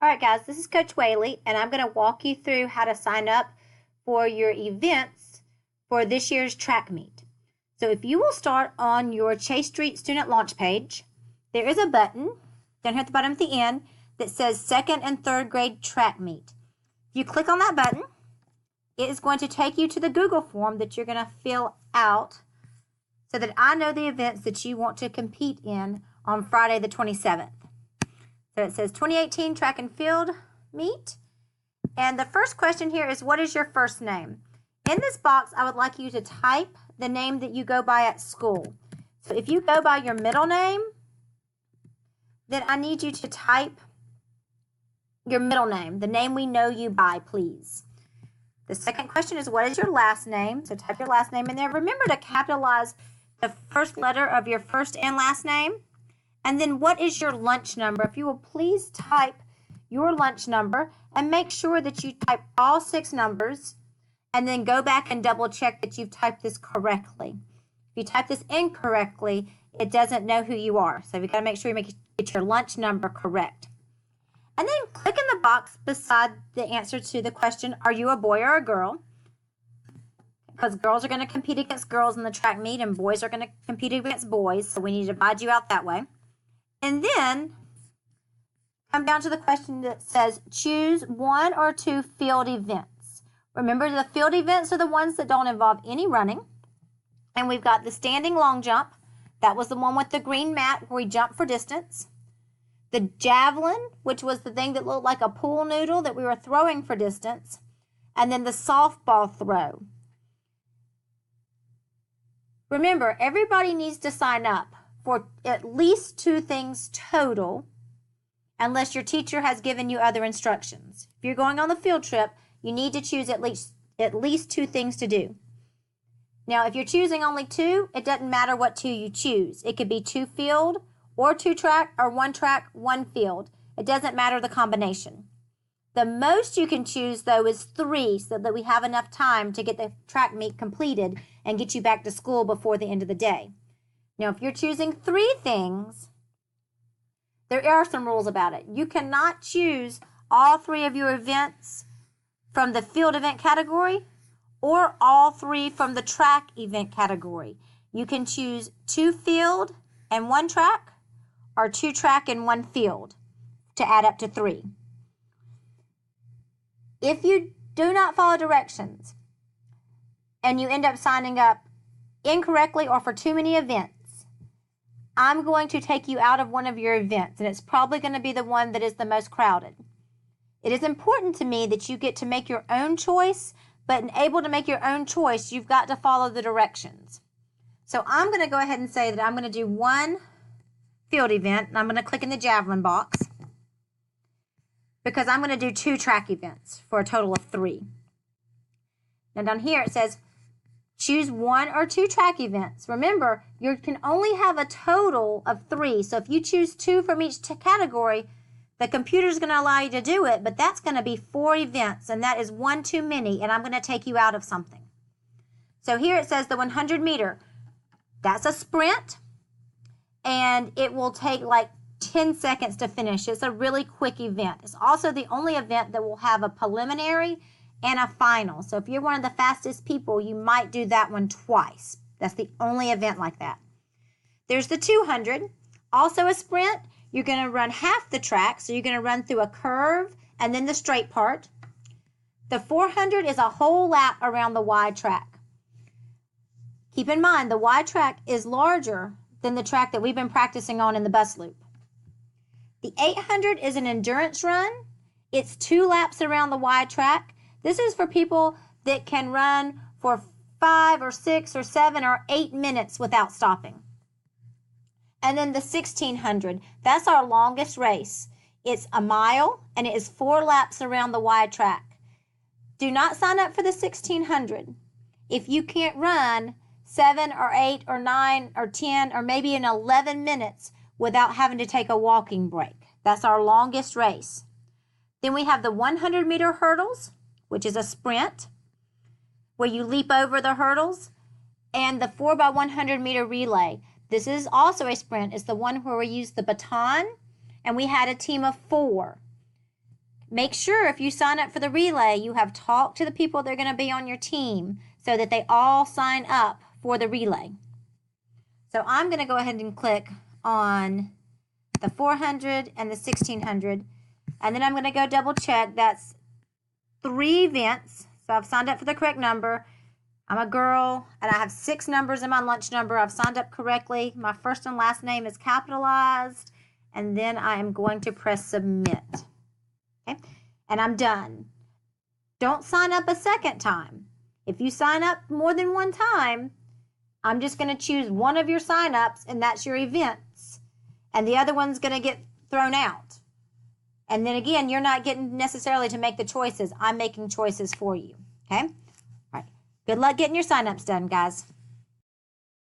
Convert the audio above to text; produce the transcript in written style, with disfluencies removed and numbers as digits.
All right, guys, this is Coach Whaley, and I'm going to walk you through how to sign up for your events for this year's track meet. So if you will start on your Chase Street student launch page, there is a button down here at the bottom at the end that says second and third grade track meet. If you click on that button, it is going to take you to the Google form that you're going to fill out so that I know the events that you want to compete in on Friday the 27th. So it says 2018 track and field meet. And the first question here is, what is your first name? In this box, I would like you to type the name that you go by at school. So if you go by your middle name, then I need you to type your middle name, the name we know you by, please. The second question is, what is your last name? So type your last name in there. Remember to capitalize the first letter of your first and last name. And then what is your lunch number? If you will please type your lunch number and make sure that you type all 6 numbers and then go back and double check that you've typed this correctly. If you type this incorrectly, it doesn't know who you are. So you've got to make sure you get your lunch number correct. And then click in the box beside the answer to the question, are you a boy or a girl? Because girls are going to compete against girls in the track meet and boys are going to compete against boys. So we need to divide you out that way. And then come down to the question that says choose 1 or 2 field events. Remember, the field events are the ones that don't involve any running. And we've got the standing long jump. That was the one with the green mat where we jump for distance. The javelin, which was the thing that looked like a pool noodle that we were throwing for distance. And then the softball throw. Remember, everybody needs to sign up for at least 2 things total, unless your teacher has given you other instructions. If you're going on the field trip, you need to choose at least 2 things to do. Now, if you're choosing only 2, it doesn't matter what 2 you choose. It could be 2 field or 2 track or 1 track, 1 field. It doesn't matter the combination. The most you can choose, though, is 3 so that we have enough time to get the track meet completed and get you back to school before the end of the day. Now, if you're choosing 3 things, there are some rules about it. You cannot choose all 3 of your events from the field event category or all 3 from the track event category. You can choose 2 field and 1 track or 2 track and 1 field to add up to 3. If you do not follow directions and you end up signing up incorrectly or for too many events, I'm going to take you out of one of your events, and it's probably going to be the one that is the most crowded. It is important to me that you get to make your own choice, but in able to make your own choice, you've got to follow the directions. So I'm going to go ahead and say that I'm going to do 1 field event, and I'm going to click in the javelin box because I'm going to do 2 track events for a total of 3. Now down here it says choose 1 or 2 track events. Remember, you can only have a total of 3. So if you choose 2 from each category, the computer's going to allow you to do it, but that's going to be 4 events, and that is 1 too many, and I'm going to take you out of something. So here it says the 100 meter. That's a sprint, and it will take like 10 seconds to finish. It's a really quick event. It's also the only event that will have a preliminary and a final. So if you're one of the fastest people, you might do that one twice. That's the only event like that. There's the 200, also a sprint. You're going to run half the track, so you're going to run through a curve and then the straight part. The 400 is a whole lap around the wide track. Keep in mind, the wide track is larger than the track that we've been practicing on in the bus loop. The 800 is an endurance run. It's 2 laps around the wide track. This is for people that can run for 5 or 6 or 7 or 8 minutes without stopping. And then the 1600, that's our longest race. It's a mile and it is 4 laps around the wide track. Do not sign up for the 1600 if you can't run 7 or 8 or 9 or 10 or maybe in 11 minutes without having to take a walking break. That's our longest race. Then we have the 100 meter hurdles, which is a sprint where you leap over the hurdles, and the 4x100 meter relay. This is also a sprint. It's the one where we use the baton, and we had a team of 4. Make sure if you sign up for the relay, you have talked to the people that are going to be on your team so that they all sign up for the relay. So I'm going to go ahead and click on the 400 and the 1600, and then I'm going to go double check. That's 3 events. So I've signed up for the correct number. I'm a girl, and I have 6 numbers in my lunch number. I've signed up correctly. My first and last name is capitalized, and then I am going to press submit. Okay, and I'm done. Don't sign up a second time. If you sign up more than one time, I'm just going to choose one of your sign-ups, and that's your events, and the other one's going to get thrown out. And then again, you're not getting necessarily to make the choices. I'm making choices for you. Okay? All right. Good luck getting your sign-ups done, guys.